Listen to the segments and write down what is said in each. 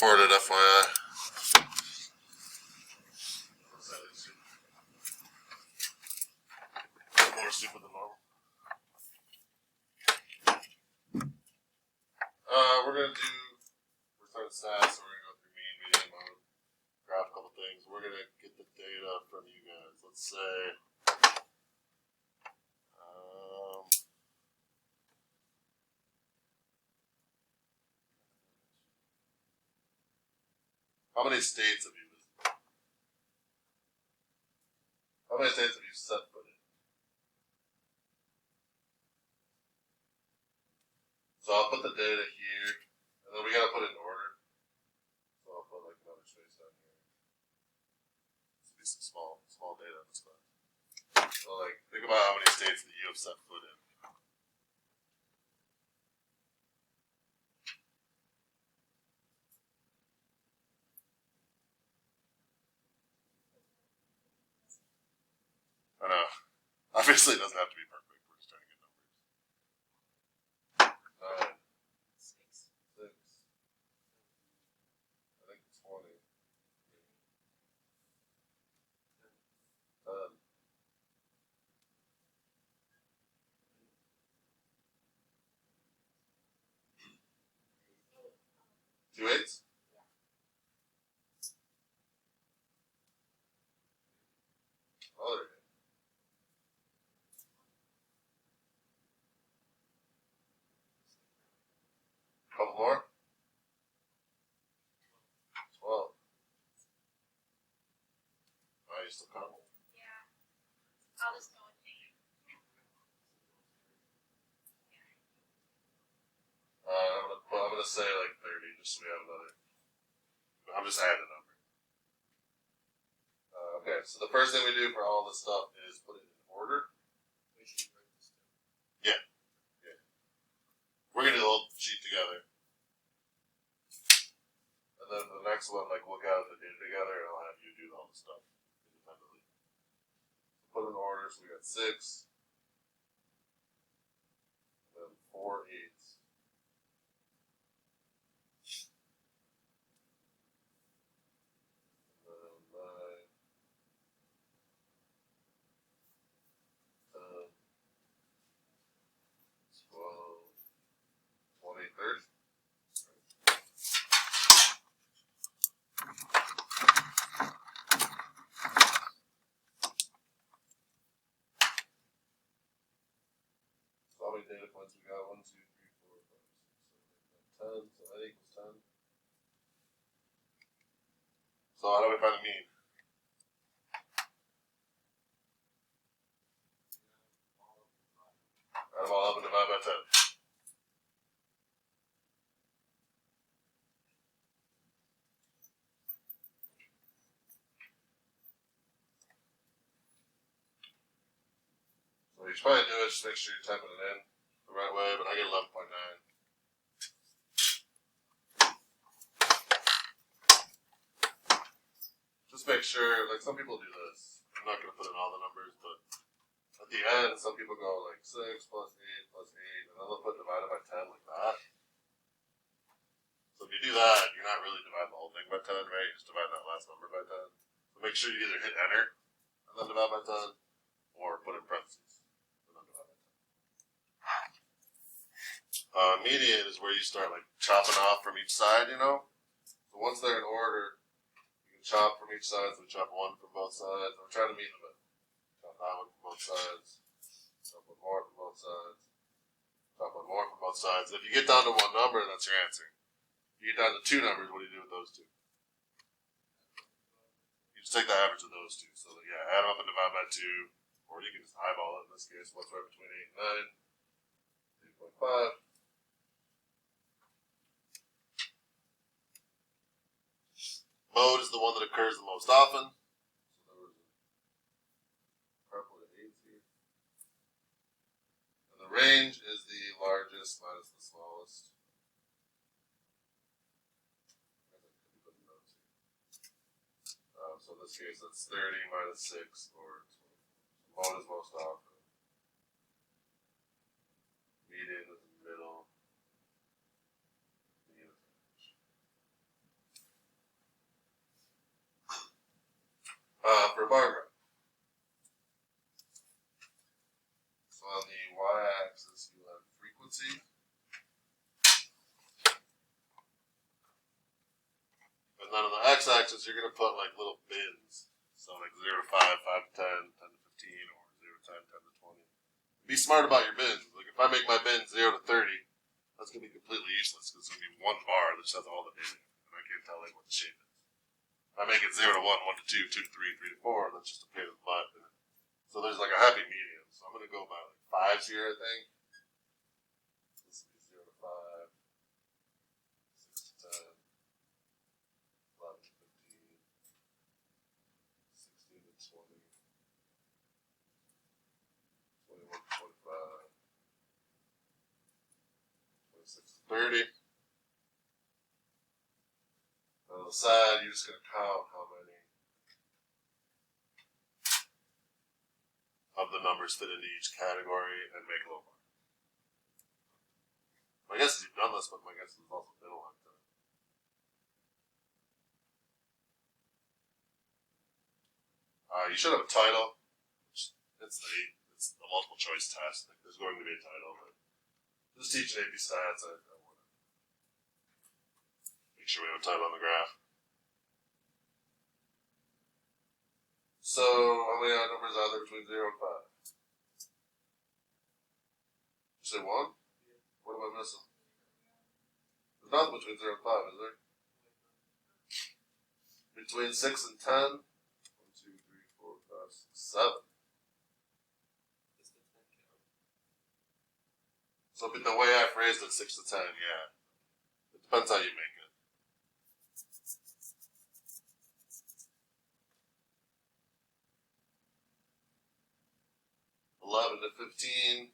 Recorded, FYI. More stupid than normal. We're starting stats, so we're gonna go through mean, median, mode, graph a couple things. We're gonna get the data from you guys. Let's say, how many states have you visited? How many states have you set foot in? So I'll put the data here, and then we gotta put it in order. So I'll put like another space down here. This will be some small data in this class. So like, think about how many states that you have set foot in. I know. Obviously, it doesn't have to be perfect. We're just trying to get numbers. 9, 6. I think 20. 10. 2 8s? Oh, there you go. Couple more? 12. Oh, you still count? Yeah. I'll just go with 8. I'm gonna say like 30, just so we have another. I'm just adding a number. Okay, so the first thing we do for all this stuff is put it in order. Yeah. We're gonna do the whole sheet together. And then the next one, like, we'll gather the data together and I'll have you do all the stuff independently. Put in order, so we got 6. And then 4 8s. And then 9. 10. 12. 20, 30. So how many data points we got? 1, 2, 3, 4, 5, 6, 7, 8, 9, 10. So that equals 10. So how do we find the mean? Add them all up and divide by 10. So you should probably do it, just make sure you're typing it in the right way, but I get 11.9. Just make sure, like, some people do this. I'm not going to put in all the numbers, but at the end, some people go like 6 plus 8 plus 8, and then they'll put divided by 10 like that. So if you do that, you're not really dividing the whole thing by 10, right? You're just dividing that last number by 10. So make sure you either hit enter and then divide by 10, or put in parentheses and then divide by 10. Median is where you start like chopping off from each side, you know? So once they're in order, you can chop from each side, so we chop 1 from both sides. I'm trying to meet them. Chop that one from both sides. Chop 1 more from both sides. Chop 1 more from both sides. If you get down to 1 number, that's your answer. If you get down to 2 numbers, what do you do with those 2? You just take the average of those 2. So that, yeah, add them up and divide by 2. Or you can just eyeball it in this case. What's right between 8 and 9? 8.5. Mode is the one that occurs the most often. So there was a couple of 8s here. And the range is the largest minus the smallest. So in this case, that's 30 minus 6, or 24. So mode is most often. Median is in the middle. Median is average. For a bar graph. So on the y-axis, you have frequency. And then on the x-axis, you're going to put like little bins. So like 0 to 5, 5 to 10, 10 to 15, or 0 to 10, 10 to 20. Be smart about your bins. Like if I make my bin 0 to 30, that's going to be completely useless because it's going to be one bar that just has all the data. And I can't tell like what the shape is. If I make it 0 to 1, 1 to 2, 2 to 3, 3 to 4, that's just a pain in the butt. So there's like a happy medium. So I'm going to go by like 5s here, I think. This will be 0 to 5, 6 to 10, 11 to 15, 16 to 20, 21 to 25, 26 to 30. On the side, you're just going to count how many of the numbers fit into each category and make a little bar. My guess is you've done this, but my guess is it's also been a long time. You should have a title. It's the multiple choice test. Like, there's going to be a title, but just teaching AP stats, I want to make sure we have a title on the graph. So, how many numbers are there between 0 and 5? You say 1? What am I missing? There's nothing between 0 and 5, is there? Between 6 and 10? 1, 2, 3, 4, 5, 6, 7. So, but the way I phrased it, 6 to 10, yeah. It depends how you make it. $11 to 15.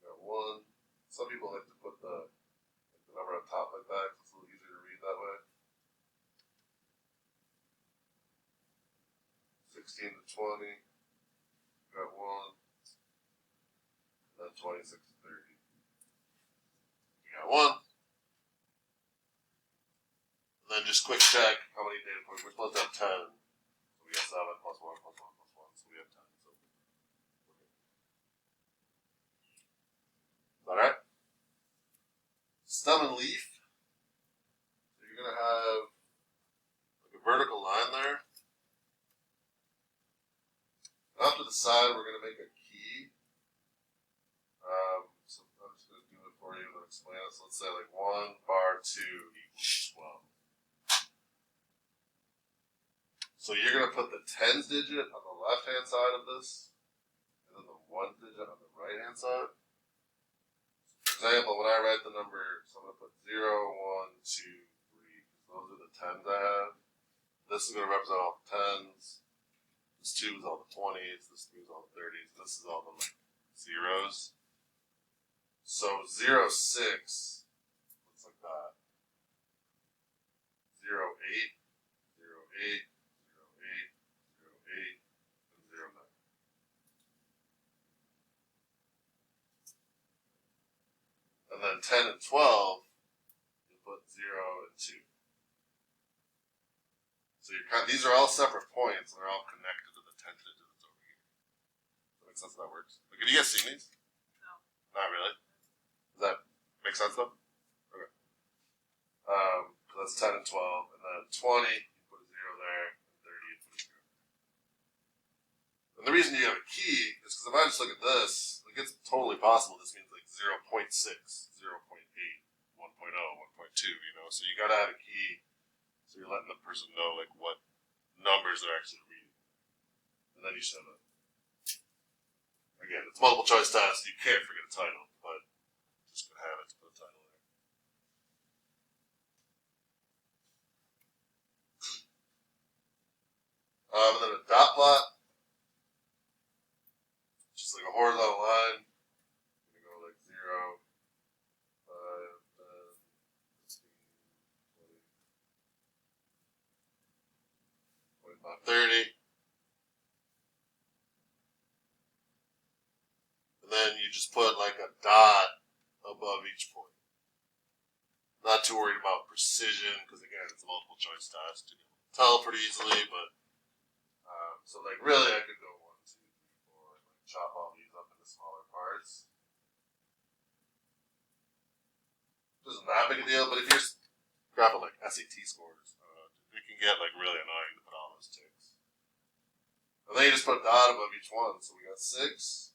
Got 1. Some people like to put the number on top like that. It's a little easier to read that way. 16 to 20. Got 1. And then 26 to 30. You got 1. And then just quick check how many data points. We're supposed to have 10. So we got 7 plus 1 plus 1 plus 1. So we have 10. So alright? Stem and leaf. So you're going to have like a vertical line there. Off to the side, we're going to make a key. So I'm just going to do it for you and then explain it. So let's say like 1 bar 2 equals 12. So you're going to put the tens digit on the left-hand side of this, and then the 1 digit on the right-hand side. For example, when I write the number, so I'm going to put 0, 1, 2, 3, because those are the tens I have. This is going to represent all the tens. This 2 is all the 20s. This 3 is all the 30s. And this is all the zeros. So 0, 6 looks like that. 0, 8, 0, 8, 0, 8, 0, 8, and 0, 9. And then 10 and 12, you put 0 and 2. So these are all separate points, and they're all connected to the 10 digits over here. Does that make sense how that works? Like, have you guys seen these? No. Not really. Does that make sense though? Okay. So that's 10 and 12, and then 20, you put a 0 there, and 30, you put a 0 there. And the reason you have a key is because if I just look at this, like it's totally possible this means like 0.6, 0.8, 1.0, 1.2, you know? So you gotta have a key so you're letting the person know like what numbers they're actually reading. And then you should have again, it's multiple choice test, you can't forget a title, but just gonna have it to put a title there. And then a dot plot, just like a horizontal line. You're gonna go like 0, 5, 10, 15, 20, 25, 30. And then you just put like a dot above each point. Not too worried about precision, because again, it's a multiple choice test. You can tell pretty easily, but So like really, I could go 1, 2, 3, 4, and like chop all these up into smaller parts. Isn't that big a deal, but if you're grabbing like SAT scores, it can get like really annoying to put all those ticks. And then you just put a dot above each one, so we got 6.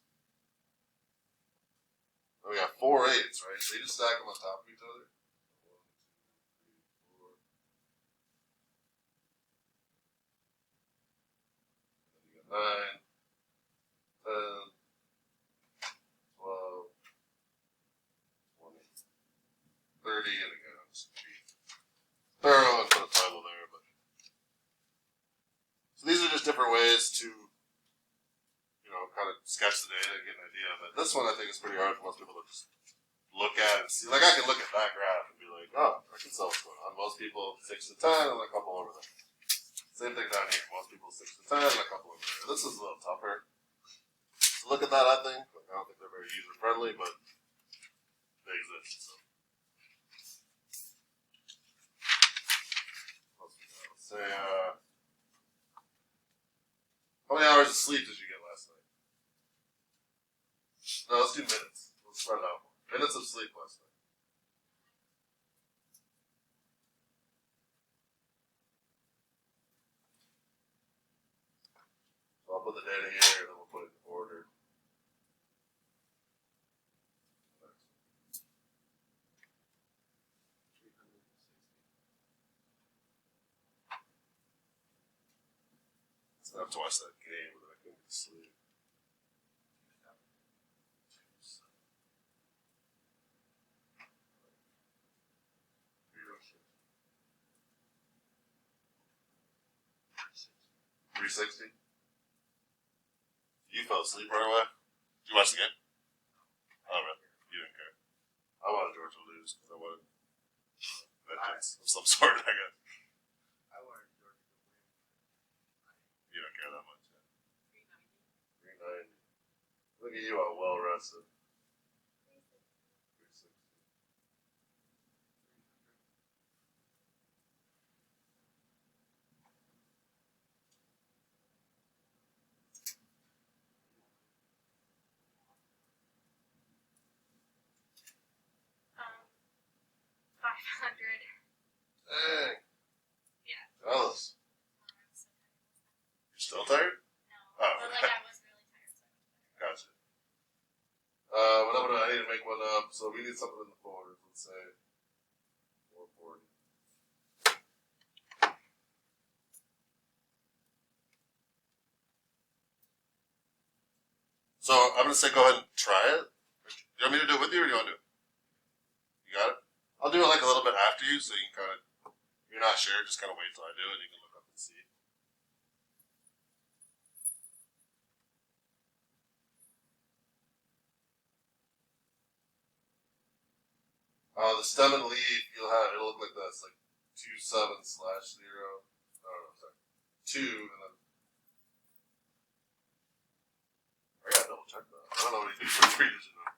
Then we got 4 8s, right? So you just stack them on top of each other. 1, 2, 3, 4. And then you got 9, 10, 12, 20, 30, and again, I'm just gonna be thorough and put a title there, but so these are just different ways to, kind of sketch the data and get an idea of it. This one I think is pretty hard for most people to just look at and see. Like I can look at that graph and be like, oh, I can tell what's going on. Most people 6 to 10 and a couple over there. Same thing down here. Most people 6 to 10 and a couple over there. This is a little tougher to look at that. I think. Like, I don't think they're very user friendly, but they exist. So. Let's say, how many hours of sleep did you get last night? No, let's do minutes. Let's spread it out more. Minutes of sleep last night. So I'll put the data here, and then we'll put it in order. It's not to watch that game, but I couldn't get to sleep. 360. You fell asleep right away. Did you watch the game? Oh, really? You didn't care. I wanted Georgia to lose because I wanted vengeance of some sort. I guess I wanted Georgia to win. you don't care that much. 390. 390. Look at you all well rested. 360. Um, 500. Dang. Yeah. Jealous. I was so tired. You're still tired? No. Oh. But like I was really tired, so I was better. Gotcha. I need to make one up, so we need something in the folders. Let's say 440. So I'm gonna say go ahead and try it. Do you want me to do it with you, or do you want to do it? You got it. I'll do it like a little bit after you, so you can kind of. If you're not sure, just kind of wait till I do it. And you can look up and see. The stem and leaf, it'll look like this, like 27/0. No, sorry, 2, and then I gotta double check that. I don't know what you do for 3-digit number.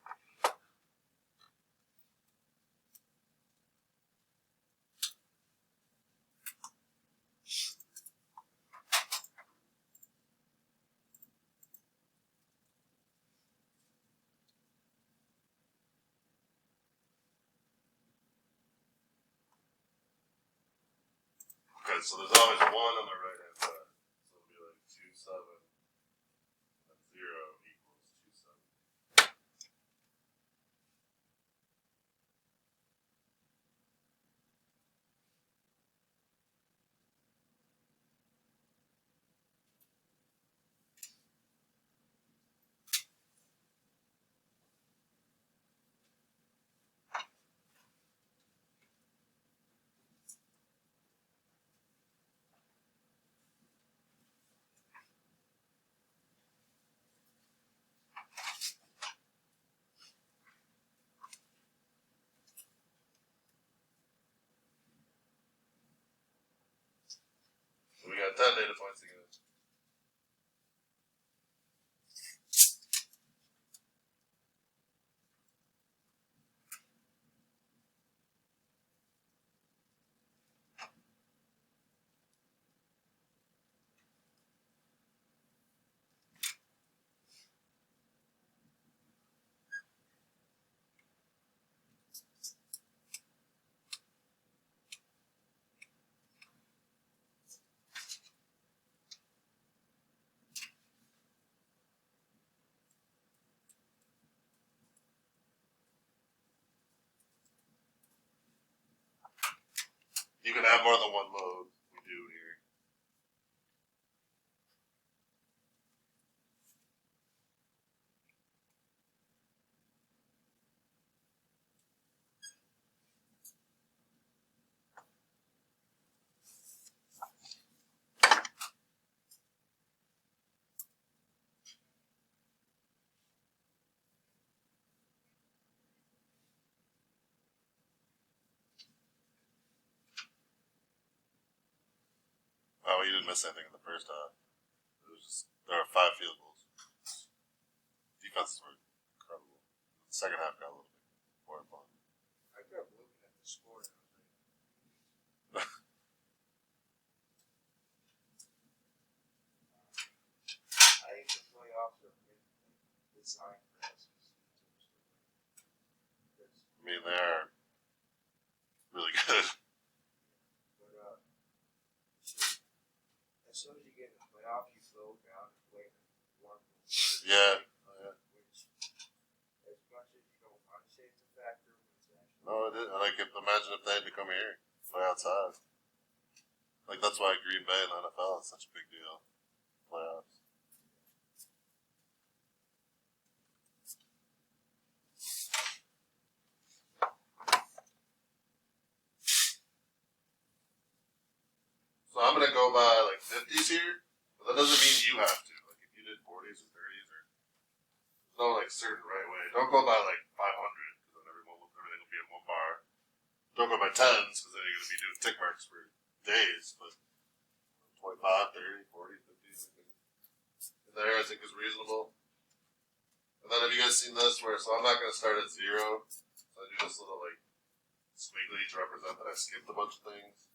Okay, so there's always 1 on the right hand side. So it'll be like 2, 7, and 0 equals 2, 7. You can have more than one load. We do here. Oh, you didn't miss anything in the first half. It was just there were 5 field goals. Defenses were incredible. The second half got a little bit more fun. I kept looking at the score and I was like, I think the playoffs are designed for us. I mean, they're really good. But as soon as you get in the playoffs, you slow down and play one. Yeah. Which, as much as you don't want to say it's a factor, it's actually. No, it is. Like, imagine if they had to come here, play outside. Like, that's why Green Bay and the NFL is such a big deal. Playoffs. So I'm gonna go by like 50s here, but that doesn't mean you have to. Like, if you did 40s or 30s, or there's no like certain right way. Don't go by like 500 because then everything will be in one bar. Don't go by 10s because then you're gonna be doing tick marks for days. But 25, 30, 40, 50 in there, I think is reasonable. And then have you guys seen this? Where so I'm not gonna start at 0. So I do this little like squiggly to represent that I skipped a bunch of things.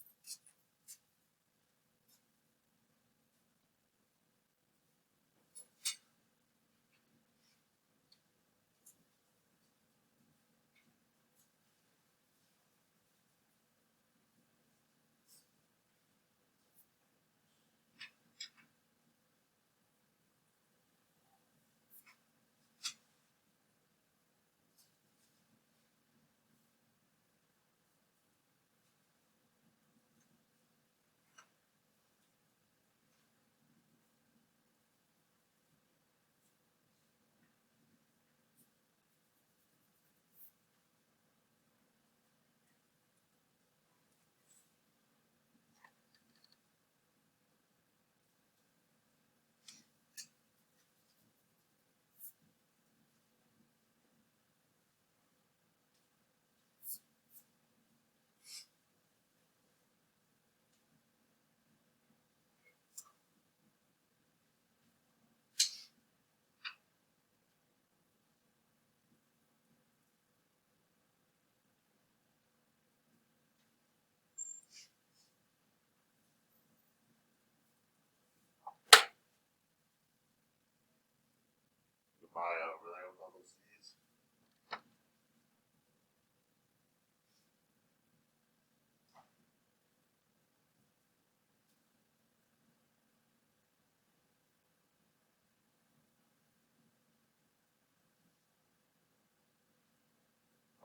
Maya over there with all those D's.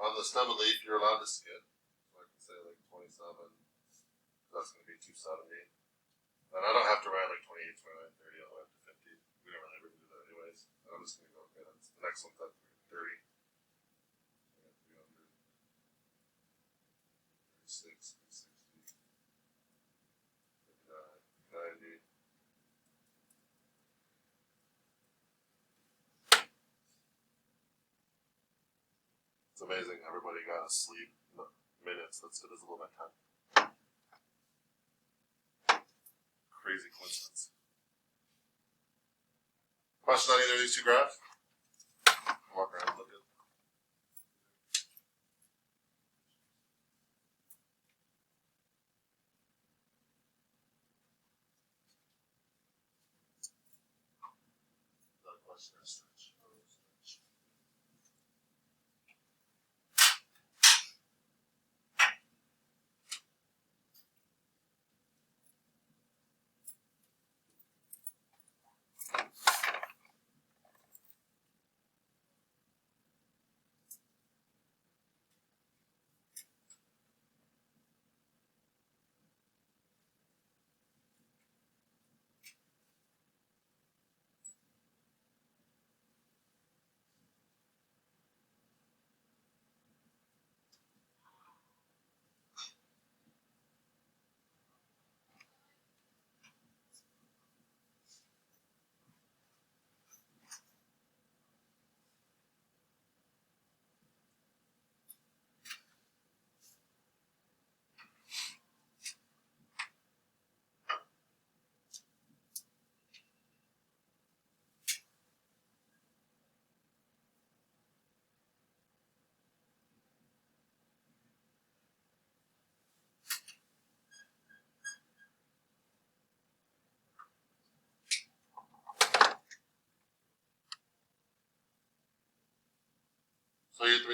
On the stem and leaf, you're allowed to skip. So I can say like 27. That's going to be 270. And I don't have to write like 28, 29, 30 all the way up to 50. We don't really ever do that anyways. I'm just going to go, okay, that's the next one's at 30. 300. 36, 360. 59, 90. It's amazing everybody got asleep in the minutes. That's divisible by 10. Crazy coincidence. Question on either of these two graphs? Walk around and look at. Not a question or a stretch.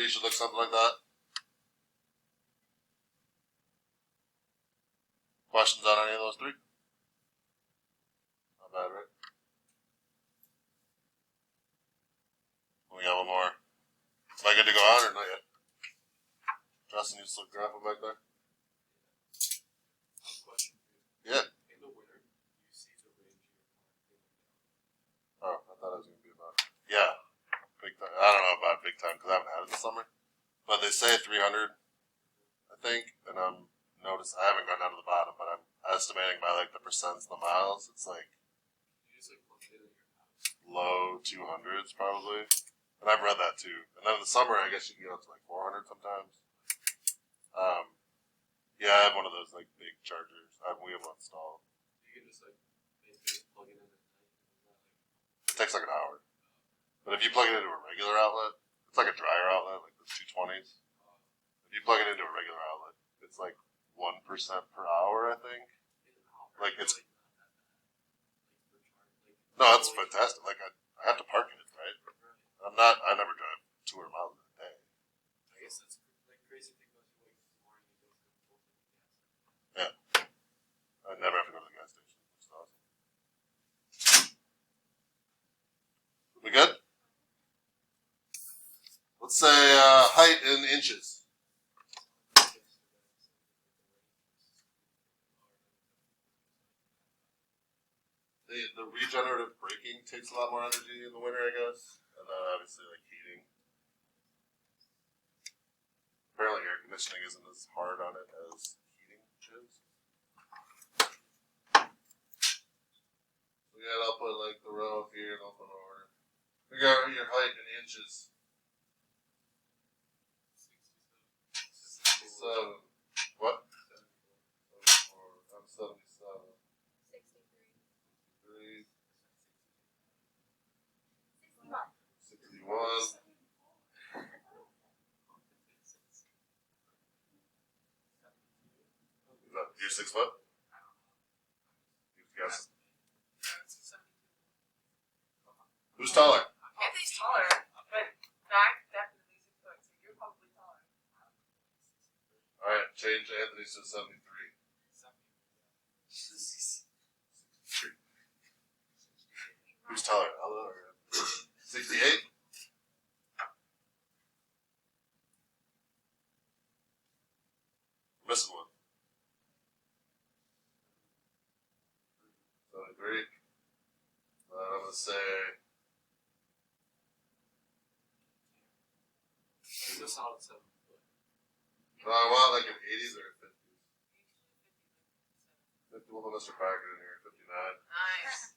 should look something like that. Questions on any of those three? Not bad, right? We got one more. Am I good to go on or not yet? Justin, you still grappling back there? Question for you. Yeah. In the winter, you see the range of your car Oh, I thought it was gonna be about. Yeah, big time. I don't know about big time because I haven't had it this summer. But they say 300, I think, and I haven't gone down to the bottom, but I'm estimating by like the percents, the miles, it's like you just like plug it in your house. low 200s probably. And I've read that too. And then in the summer, I guess you can get up to like 400 sometimes. Yeah, I have one of those like big chargers. We have one installed. You can just like basically plug it in at night. It takes like an hour. But if you plug it into a regular outlet, it's like a dryer outlet, like the 220s. If you plug it into a regular outlet, it's like 1% per hour, I think. Like it's no, it's fantastic. Like I have to park in it, right? I never drive 200 miles in a day. I guess that's like crazy thing about you wake up in the morning and you go to the gas. I never have to go to the gas station, which is awesome. We good? Let's say height in inches. The regenerative braking takes a lot more energy in the winter, I guess. And then obviously like heating. Apparently air conditioning isn't as hard on it as heating is. So yeah, I'll put like the row up here and I'll put over. We got your height in inches. 67. What? 74. I'm 77. 63. 61. You're 6 foot? Yes. Who's taller? Anthony's taller, but Mac definitely 6 foot, so you're probably taller. Alright, change Anthony's to 73. Who's taller? Ella or 68? Missing one. 73. I'm gonna say It's a solid 7 foot. I want like an 80s or a 50s. 50, we'll put Mr. Packard in here, 59. Nice.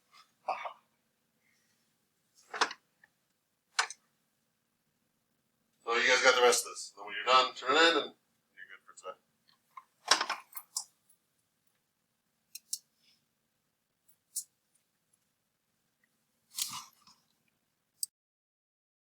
So you guys got the rest of this. Then when you're done, turn it in and